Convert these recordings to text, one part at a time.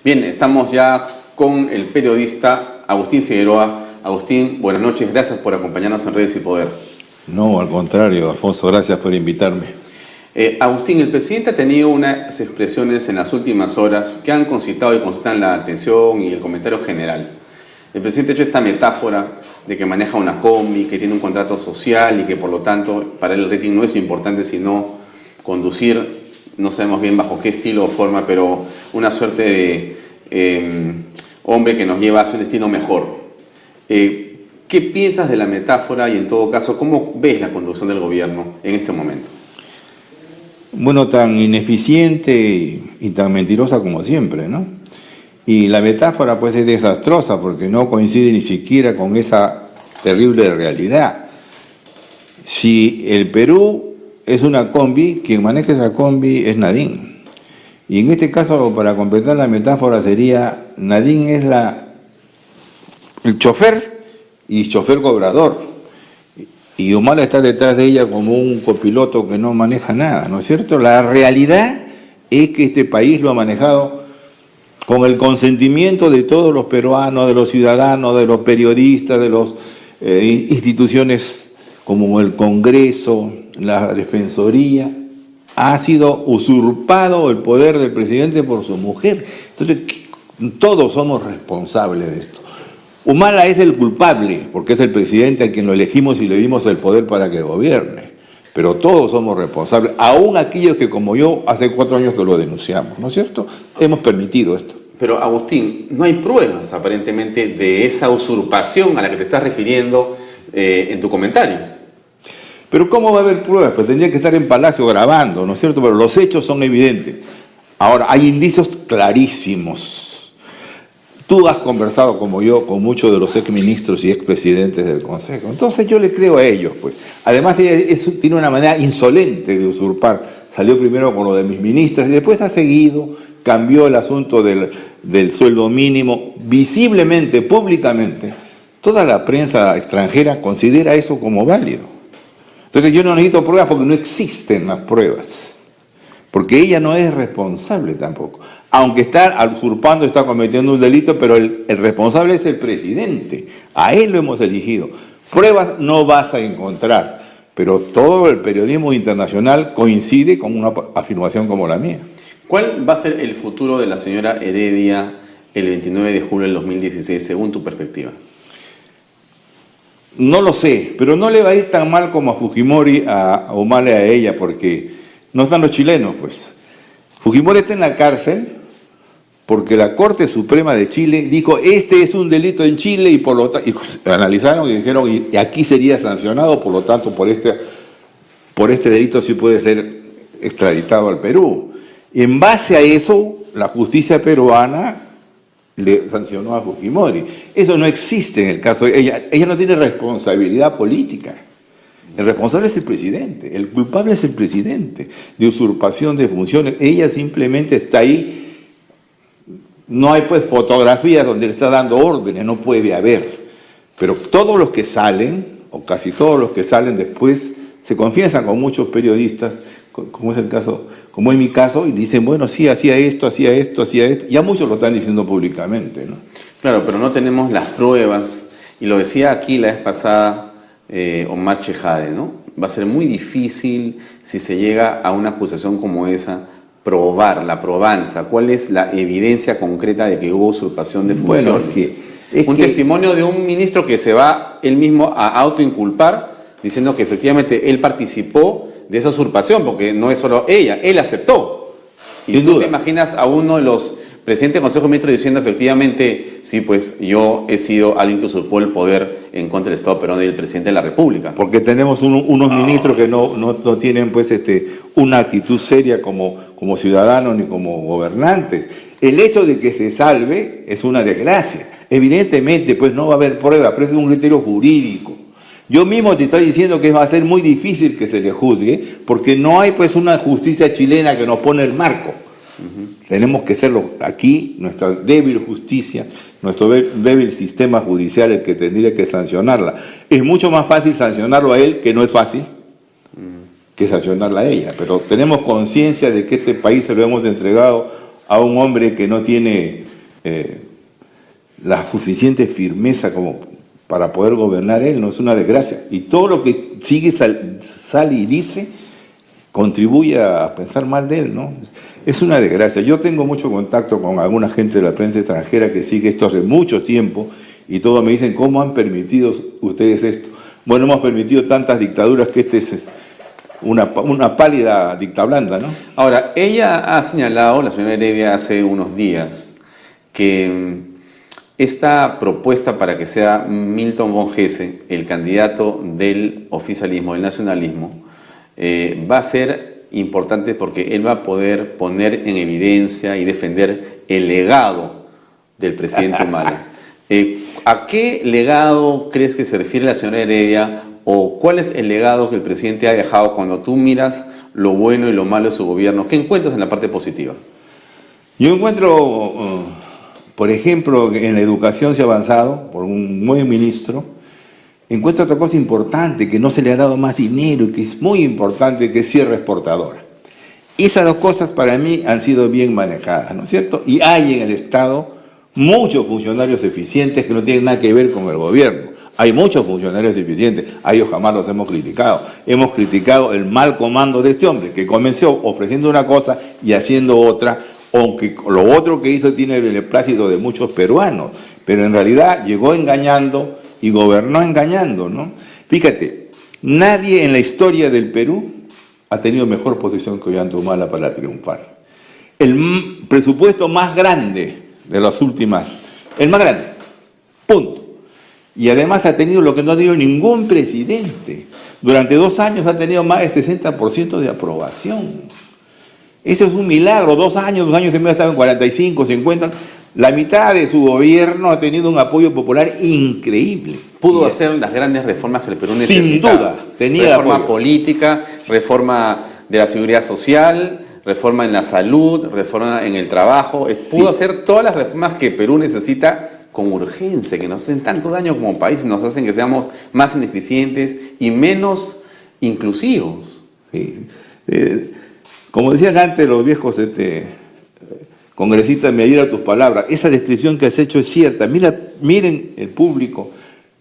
Bien, estamos ya con el periodista Agustín Figueroa. Agustín, buenas noches, gracias por acompañarnos en Redes y Poder. No, al contrario, Alfonso, gracias por invitarme. Agustín, el presidente ha tenido unas expresiones en las últimas horas que han concitado y concitan la atención y el comentario general. El presidente ha hecho esta metáfora de que maneja una combi, que tiene un contrato social y que por lo tanto para él el rating no es importante sino conducir, no sabemos bien bajo qué estilo o forma, pero una suerte de hombre que nos lleva hacia un destino mejor. ¿Qué piensas de la metáfora y en todo caso cómo ves la conducción del gobierno en este momento? Bueno, tan ineficiente y tan mentirosa como siempre, ¿no? Y la metáfora pues es desastrosa porque no coincide ni siquiera con esa terrible realidad. Si el Perú es una combi, quien maneja esa combi es Nadine. Y en este caso, para completar la metáfora, sería Nadine es el chofer y chofer cobrador. Y Humala está detrás de ella como un copiloto que no maneja nada, ¿no es cierto? La realidad es que este país lo ha manejado con el consentimiento de todos los peruanos, de los ciudadanos, de los periodistas, de las instituciones como el Congreso, la Defensoría. Ha sido usurpado el poder del presidente por su mujer. Entonces, todos somos responsables de esto. Humala es el culpable, porque es el presidente a quien lo elegimos y le dimos el poder para que gobierne. Pero todos somos responsables, aún aquellos que como yo hace 4 años que lo denunciamos, ¿no es cierto? Hemos permitido esto. Pero Agustín, no hay pruebas aparentemente de esa usurpación a la que te estás refiriendo en tu comentario. Pero ¿cómo va a haber pruebas? Pues tendría que estar en Palacio grabando, ¿no es cierto? Pero los hechos son evidentes. Ahora, hay indicios clarísimos. Tú has conversado, como yo, con muchos de los exministros y expresidentes del Consejo. Entonces yo le creo a ellos, pues. Además, tiene una manera insolente de usurpar. Salió primero con lo de mis ministras y después ha seguido, cambió el asunto del sueldo mínimo, visiblemente, públicamente. Toda la prensa extranjera considera eso como válido. Entonces yo no necesito pruebas porque no existen las pruebas. Porque ella no es responsable tampoco. Aunque está usurpando, está cometiendo un delito, pero el responsable es el presidente. A él lo hemos elegido. Pruebas no vas a encontrar, pero todo el periodismo internacional coincide con una afirmación como la mía. ¿Cuál va a ser el futuro de la señora Heredia el 29 de julio del 2016, según tu perspectiva? No lo sé, pero no le va a ir tan mal como a Fujimori, a Humala y a ella, porque no están los chilenos, pues. Fujimori está en la cárcel porque la Corte Suprema de Chile dijo, este es un delito en Chile, y analizaron y dijeron, y aquí sería sancionado, por lo tanto, por este delito sí puede ser extraditado al Perú. Y en base a eso, la justicia peruana le sancionó a Fujimori. Eso no existe en el caso de ella. Ella no tiene responsabilidad política. El responsable es el presidente, el culpable es el presidente de usurpación de funciones. Ella simplemente está ahí. No hay pues fotografías donde le está dando órdenes, no puede haber. Pero todos los que salen, o casi todos los que salen después, se confiesan con muchos periodistas, como es el caso, como en mi caso, y dicen, bueno, sí, hacía esto. Ya muchos lo están diciendo públicamente, ¿no? Claro, pero no tenemos las pruebas, y lo decía aquí la vez pasada Omar Chejade, ¿no? Va a ser muy difícil, si se llega a una acusación como esa, probar la probanza. ¿Cuál es la evidencia concreta de que hubo usurpación de funciones? Bueno, testimonio de un ministro que se va él mismo a autoinculpar, diciendo que efectivamente él participó de esa usurpación, porque no es solo ella, él aceptó. Y sin tú duda. te imaginas a uno de los presidentes del Consejo de Ministros diciendo efectivamente, sí, pues yo he sido alguien que usurpó el poder en contra del Estado peruano y del presidente de la República. Porque tenemos unos ministros que no tienen pues una actitud seria como ciudadanos ni como gobernantes. El hecho de que se salve es una desgracia. Evidentemente pues no va a haber prueba, pero es un criterio jurídico. Yo mismo te estoy diciendo que va a ser muy difícil que se le juzgue, porque no hay pues una justicia chilena que nos pone el marco. Tenemos que serlo aquí, nuestra débil justicia, nuestro débil sistema judicial, el que tendría que sancionarla. Es mucho más fácil sancionarlo a él, que no es fácil, que sancionarla a ella. Pero tenemos conciencia de que este país se lo hemos entregado a un hombre que no tiene la suficiente firmeza como para poder gobernar él, no es una desgracia. Y todo lo que sigue, sale y dice, contribuye a pensar mal de él, ¿no? Es una desgracia. Yo tengo mucho contacto con alguna gente de la prensa extranjera que sigue esto hace mucho tiempo y todos me dicen, ¿cómo han permitido ustedes esto? Bueno, hemos permitido tantas dictaduras que este es una pálida dictablanda, ¿no? Ahora, ella ha señalado, la señora Heredia, hace unos días, que esta propuesta para que sea Milton von Hesse el candidato del oficialismo, del nacionalismo, va a ser importante porque él va a poder poner en evidencia y defender el legado del presidente Humala. ¿A qué legado crees que se refiere la señora Heredia o cuál es el legado que el presidente ha dejado cuando tú miras lo bueno y lo malo de su gobierno? ¿Qué encuentras en la parte positiva? Yo encuentro, por ejemplo, que en la educación se ha avanzado por un buen ministro. Encuentro otra cosa importante, que no se le ha dado más dinero y que es muy importante, que es cierre exportadora. Esas dos cosas para mí han sido bien manejadas, ¿no es cierto? Y hay en el Estado muchos funcionarios eficientes que no tienen nada que ver con el gobierno. Hay muchos funcionarios eficientes, a ellos jamás los hemos criticado. Hemos criticado el mal comando de este hombre, que comenzó ofreciendo una cosa y haciendo otra, aunque lo otro que hizo tiene el beneplácito de muchos peruanos, pero en realidad llegó engañando y gobernó engañando, ¿no? Fíjate, nadie en la historia del Perú ha tenido mejor posición que Ollanta Humala para triunfar. El presupuesto más grande de las últimas, el más grande, punto. Y además ha tenido lo que no ha tenido ningún presidente. Durante 2 años ha tenido más del 60% de aprobación. Eso es un milagro. 2 años que me ha estado en 45, 50. La mitad de su gobierno ha tenido un apoyo popular increíble. Pudo hacer las grandes reformas que el Perú necesitaba. Sin duda. Tenía reforma política, reforma de la seguridad social, reforma en la salud, reforma en el trabajo. Pudo hacer todas las reformas que Perú necesita con urgencia, que nos hacen tanto daño como país, nos hacen que seamos más ineficientes y menos inclusivos. Sí. Como decían antes los viejos congresistas, me adhiero a tus palabras. Esa descripción que has hecho es cierta. Miren el público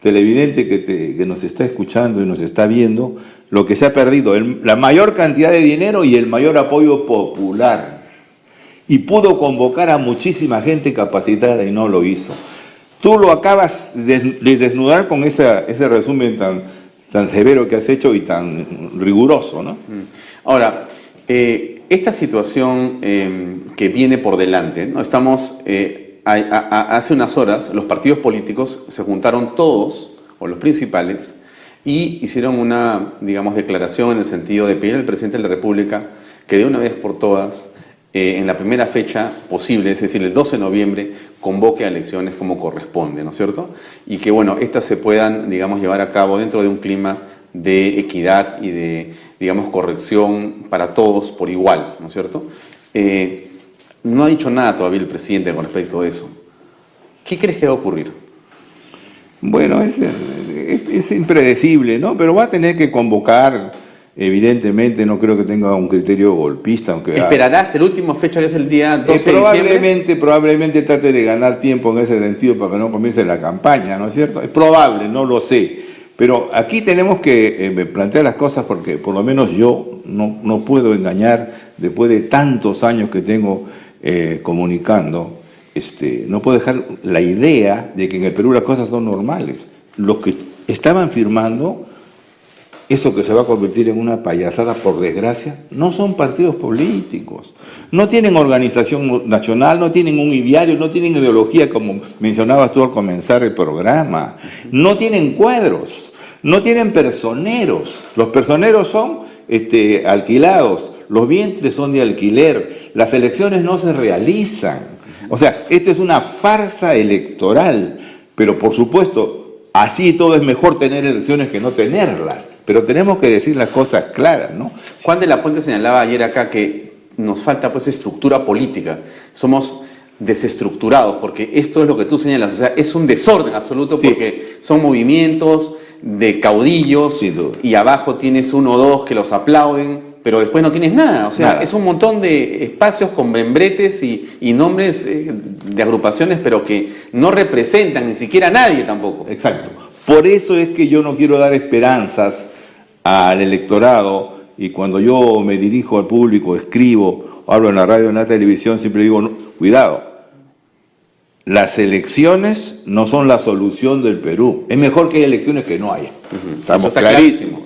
televidente que nos está escuchando y nos está viendo, lo que se ha perdido, la mayor cantidad de dinero y el mayor apoyo popular. Y pudo convocar a muchísima gente capacitada y no lo hizo. Tú lo acabas de desnudar con ese resumen tan severo que has hecho y tan riguroso, ¿no? Ahora, esta situación que viene por delante, ¿no? Estamos, hace unas horas, los partidos políticos se juntaron todos, o los principales, y hicieron una, digamos, declaración en el sentido de pedir al presidente de la República que de una vez por todas, en la primera fecha posible, es decir, el 12 de noviembre, convoque a elecciones como corresponde, ¿no es cierto? Y que, bueno, estas se puedan, digamos, llevar a cabo dentro de un clima de equidad y de, digamos, corrección para todos por igual, ¿no es cierto? No ha dicho nada todavía el presidente con respecto a eso. ¿Qué crees que va a ocurrir? Bueno, es impredecible, ¿no? Pero va a tener que convocar. Evidentemente no creo que tenga un criterio golpista. Aunque ¿esperará hasta la última fecha, que es el día 12 de diciembre? Probablemente trate de ganar tiempo en ese sentido para que no comience la campaña, ¿no es cierto? Es probable, no lo sé. Pero aquí tenemos que plantear las cosas porque por lo menos yo no puedo engañar, después de tantos años que tengo comunicando, no puedo dejar la idea de que en el Perú las cosas son normales. Los que estaban firmando eso que se va a convertir en una payasada, por desgracia, no son partidos políticos, no tienen organización nacional, no tienen un ideario, no tienen ideología, como mencionabas tú al comenzar el programa, no tienen cuadros, no tienen personeros, los personeros son alquilados, los vientres son de alquiler, las elecciones no se realizan, o sea, esto es una farsa electoral, pero por supuesto, así todo es mejor tener elecciones que no tenerlas. Pero tenemos que decir las cosas claras, ¿no? Juan de la Puente señalaba ayer acá que nos falta pues estructura política. Somos desestructurados porque esto es lo que tú señalas. O sea, es un desorden absoluto porque son movimientos de caudillos y abajo tienes 1 o 2 que los aplauden, pero después no tienes nada. O sea, Nada. es un montón de espacios con membretes y nombres de agrupaciones, pero que no representan ni siquiera a nadie tampoco. Exacto. Por eso es que yo no quiero dar esperanzas al electorado, y cuando yo me dirijo al público, escribo, hablo en la radio, en la televisión, siempre digo, no, cuidado, las elecciones no son la solución del Perú. Es mejor que haya elecciones que no haya. Estamos Eso está clarísimos.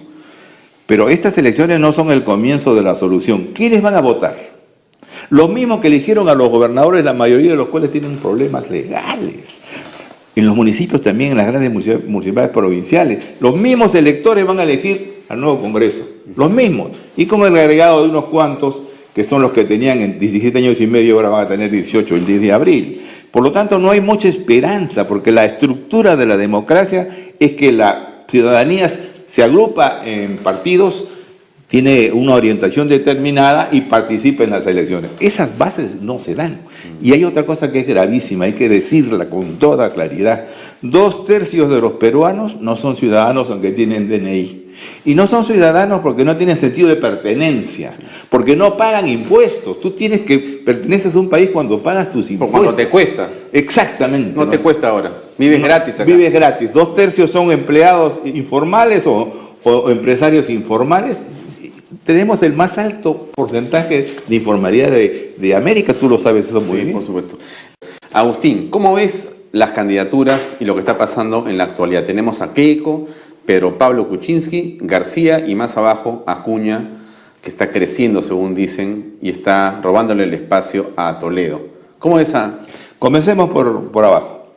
Pero estas elecciones no son el comienzo de la solución. ¿Quiénes van a votar? Los mismos que eligieron a los gobernadores, la mayoría de los cuales tienen problemas legales. En los municipios también, en las grandes municipalidades provinciales, los mismos electores van a elegir al nuevo Congreso. Los mismos. Y con el agregado de unos cuantos, que son los que tenían en 17 años y medio, ahora van a tener 18 el 10 de abril. Por lo tanto, no hay mucha esperanza, porque la estructura de la democracia es que la ciudadanía se agrupa en partidos, tiene una orientación determinada y participa en las elecciones. Esas bases no se dan. Y hay otra cosa que es gravísima, hay que decirla con toda claridad. 2/3 de los peruanos no son ciudadanos aunque tienen DNI. Y no son ciudadanos porque no tienen sentido de pertenencia, porque no pagan impuestos. Tú perteneces a un país cuando pagas tus impuestos. Cuando te cuesta. Exactamente. No te cuesta ahora. Vives gratis acá. Vives gratis. 2/3 son empleados informales o empresarios informales. Tenemos el más alto porcentaje de informalidad de América. Tú lo sabes eso muy bien. Por supuesto. Agustín, ¿cómo ves las candidaturas y lo que está pasando en la actualidad? Tenemos a Keiko, Pedro Pablo Kuczynski, García y más abajo Acuña, que está creciendo según dicen y está robándole el espacio a Toledo. ¿Cómo ves a...? Comencemos por abajo.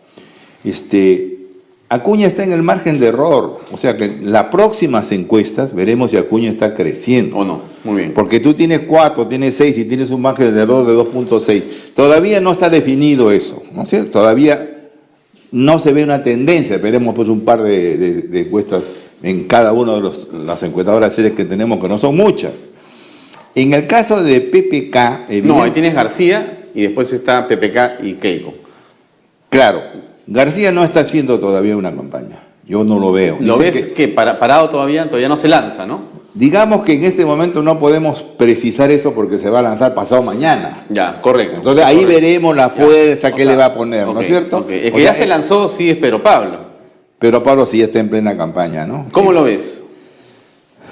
Acuña está en el margen de error, o sea que las próximas encuestas veremos si Acuña está creciendo. ¿O no? Muy bien. Porque tú tienes 4, tienes 6 y tienes un margen de error de 2.6. Todavía no está definido eso, ¿no es cierto? Todavía no se ve una tendencia. Veremos pues un par de encuestas en cada una de las encuestadoras series que tenemos, que no son muchas. En el caso de PPK... No, ahí tienes García y después está PPK y Keiko. Claro. García no está haciendo todavía una campaña. Yo no lo veo. ¿Lo ves que parado todavía? Todavía no se lanza, ¿no? Digamos que en este momento no podemos precisar eso porque se va a lanzar pasado mañana. Ya, correcto. Entonces ahí veremos la fuerza que le va a poner, ¿no okay, es cierto? Okay. El que ya se lanzó sí es Pedro Pablo. Pedro Pablo sí está en plena campaña, ¿no? ¿Cómo lo ves?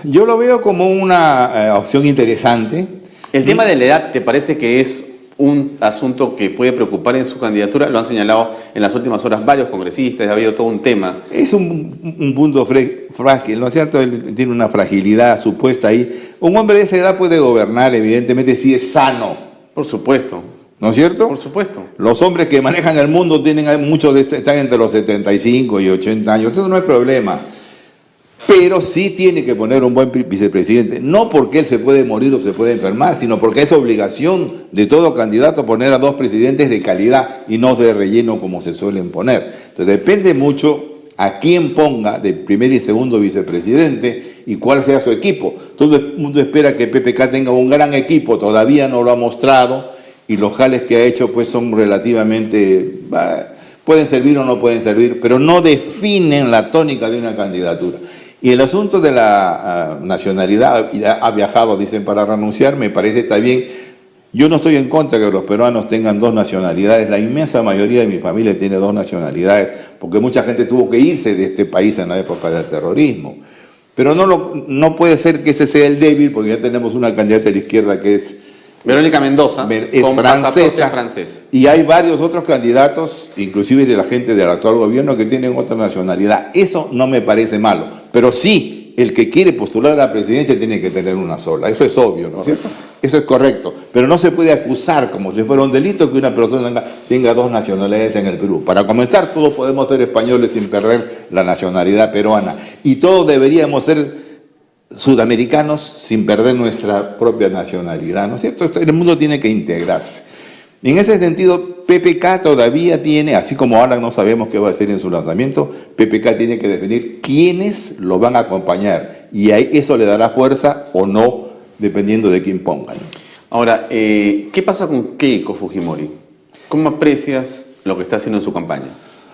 Yo lo veo como una opción interesante. ¿El tema de la edad te parece que es un asunto que puede preocupar en su candidatura? Lo han señalado en las últimas horas varios congresistas, ha habido todo un tema. Es un punto frágil, ¿no es cierto? Él tiene una fragilidad supuesta ahí. Un hombre de esa edad puede gobernar, evidentemente, si es sano. Por supuesto. ¿No es cierto? Por supuesto. Los hombres que manejan el mundo muchos están entre los 75 y 80 años, eso no es problema. Pero sí tiene que poner un buen vicepresidente, no porque él se puede morir o se puede enfermar, sino porque es obligación de todo candidato poner a 2 presidentes de calidad y no de relleno como se suelen poner. Entonces depende mucho a quién ponga de primer y segundo vicepresidente y cuál sea su equipo. Todo el mundo espera que PPK tenga un gran equipo, todavía no lo ha mostrado y los jales que ha hecho pues son relativamente... pueden servir o no pueden servir, pero no definen la tónica de una candidatura. Y el asunto de la nacionalidad, ha viajado, dicen, para renunciar, me parece está bien. Yo no estoy en contra de que los peruanos tengan 2 nacionalidades. La inmensa mayoría de mi familia tiene 2 nacionalidades, porque mucha gente tuvo que irse de este país en la época del terrorismo. Pero no puede ser que ese sea el débil, porque ya tenemos una candidata de la izquierda que es... Verónica Mendoza, es con francesa, pasaporte francés. Y hay varios otros candidatos, inclusive de la gente del actual gobierno, que tienen otra nacionalidad. Eso no me parece malo, pero sí, el que quiere postular a la presidencia tiene que tener una sola. Eso es obvio, ¿no es cierto? Eso es correcto, pero no se puede acusar como si fuera un delito que una persona tenga 2 nacionalidades en el Perú. Para comenzar, todos podemos ser españoles sin perder la nacionalidad peruana, y todos deberíamos ser sudamericanos sin perder nuestra propia nacionalidad, ¿no es cierto? El mundo tiene que integrarse. En ese sentido, PPK todavía tiene, así como ahora no sabemos qué va a hacer en su lanzamiento, PPK tiene que definir quiénes lo van a acompañar, y ahí eso le dará fuerza o no, dependiendo de quién pongan. Ahora, ¿qué pasa con Keiko Fujimori? ¿Cómo aprecias lo que está haciendo en su campaña?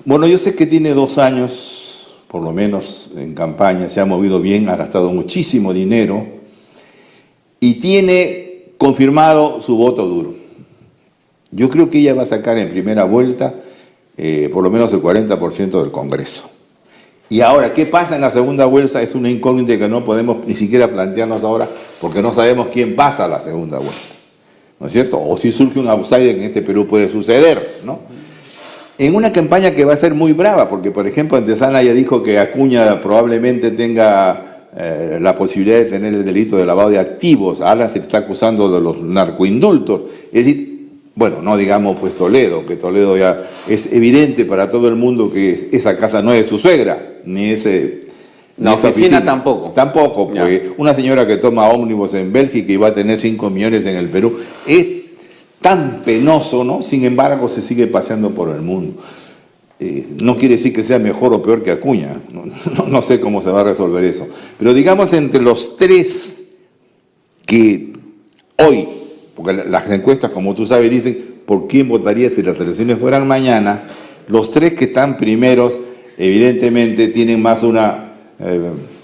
Bueno, yo sé que tiene 2 años, por lo menos en campaña, se ha movido bien, ha gastado muchísimo dinero, y tiene confirmado su voto duro. Yo creo que ella va a sacar en primera vuelta por lo menos el 40% del Congreso. Y ahora, ¿qué pasa en la segunda vuelta? Es una incógnita que no podemos ni siquiera plantearnos ahora porque no sabemos quién pasa a la segunda vuelta, ¿no es cierto? O si surge un outsider, en este Perú puede suceder, ¿no? En una campaña que va a ser muy brava, porque por ejemplo Antesana ya dijo que Acuña probablemente tenga la posibilidad de tener el delito de lavado de activos. Ahora se está acusando de los narcoindultos. Es decir, bueno, no digamos pues Toledo, que Toledo ya es evidente para todo el mundo que esa casa no es su suegra, ni ese... La oficina tampoco. Tampoco, porque una señora que toma ómnibus en Bélgica y va a tener 5 millones en el Perú, es tan penoso, ¿no? Sin embargo, se sigue paseando por el mundo. No quiere decir que sea mejor o peor que Acuña, no sé cómo se va a resolver eso. Pero digamos entre los tres que hoy, porque las encuestas, como tú sabes, dicen por quién votaría si las elecciones fueran mañana, los tres que están primeros, evidentemente, tienen más una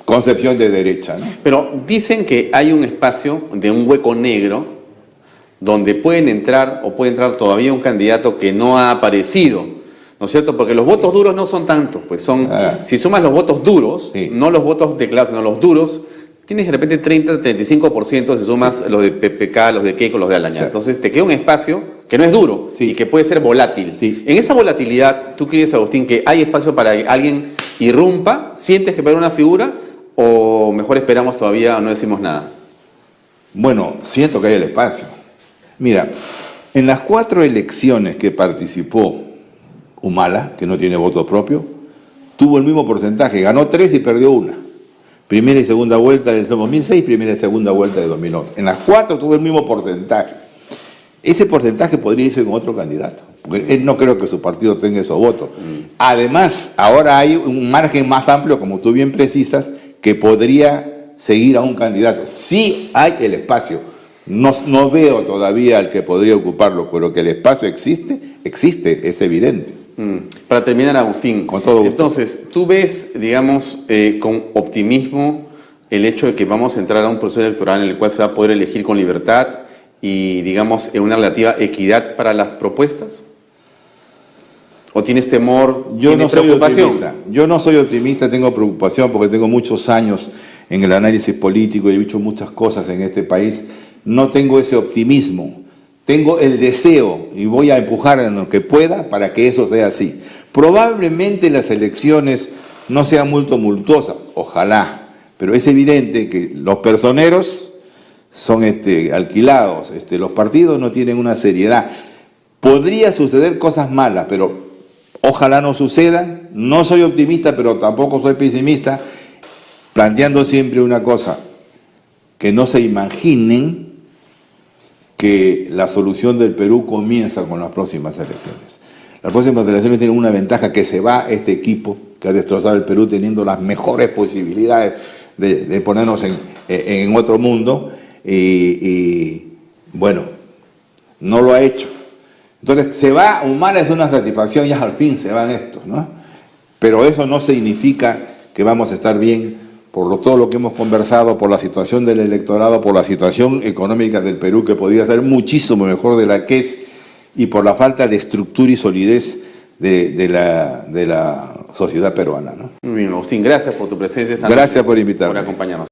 concepción de derecha, ¿no? Pero dicen que hay un espacio de un hueco negro donde pueden entrar o puede entrar todavía un candidato que no ha aparecido, ¿no es cierto? Porque los votos duros no son tantos, pues son, si sumas los votos duros, sí, no los votos declarados, sino los duros, tienes de repente 30-35% si sumas sí, los de PPK, los de Keiko, los de Alaña. Sí. Entonces te queda un espacio que no es duro, sí, y que puede ser volátil. Sí. En esa volatilidad, ¿tú crees, Agustín, que hay espacio para que alguien irrumpa? ¿Sientes que para una figura? ¿O mejor esperamos todavía o no decimos nada? Bueno, siento que hay el espacio. Mira, en las 4 elecciones que participó Humala, que no tiene voto propio, tuvo el mismo porcentaje, ganó 3 y perdió 1. Primera y segunda vuelta del 2006, primera y segunda vuelta de 2011. En las 4 tuvo el mismo porcentaje. Ese porcentaje podría irse con otro candidato, porque él no creo que su partido tenga esos votos. Además, ahora hay un margen más amplio, como tú bien precisas, que podría seguir a un candidato. Sí hay el espacio. No veo todavía al que podría ocuparlo, pero que el espacio existe, es evidente. Para terminar, Agustín, con todo gusto. Entonces, ¿tú ves, digamos, con optimismo el hecho de que vamos a entrar a un proceso electoral en el cual se va a poder elegir con libertad y, digamos, en una relativa equidad para las propuestas? ¿O tienes temor, tienes preocupación? Yo no soy optimista, tengo preocupación porque tengo muchos años en el análisis político y he dicho muchas cosas en este país. No tengo ese optimismo. Tengo el deseo y voy a empujar en lo que pueda para que eso sea así. Probablemente las elecciones no sean muy tumultuosas, ojalá, pero es evidente que los personeros son alquilados, los partidos no tienen una seriedad. Podría suceder cosas malas, pero ojalá no sucedan. No soy optimista, pero tampoco soy pesimista, planteando siempre una cosa, que no se imaginen que la solución del Perú comienza con las próximas elecciones. Las próximas elecciones tienen una ventaja, que se va este equipo que ha destrozado el Perú teniendo las mejores posibilidades de ponernos en otro mundo y bueno, no lo ha hecho. Entonces se va, Humala es una satisfacción, ya al fin se van estos, ¿no? Pero eso no significa que vamos a estar bien por todo lo que hemos conversado, por la situación del electorado, por la situación económica del Perú, que podría ser muchísimo mejor de la que es, y por la falta de estructura y solidez de la sociedad peruana, ¿no? Muy bien, Agustín, gracias por tu presencia esta Gracias noche, por invitarme. por acompañarnos.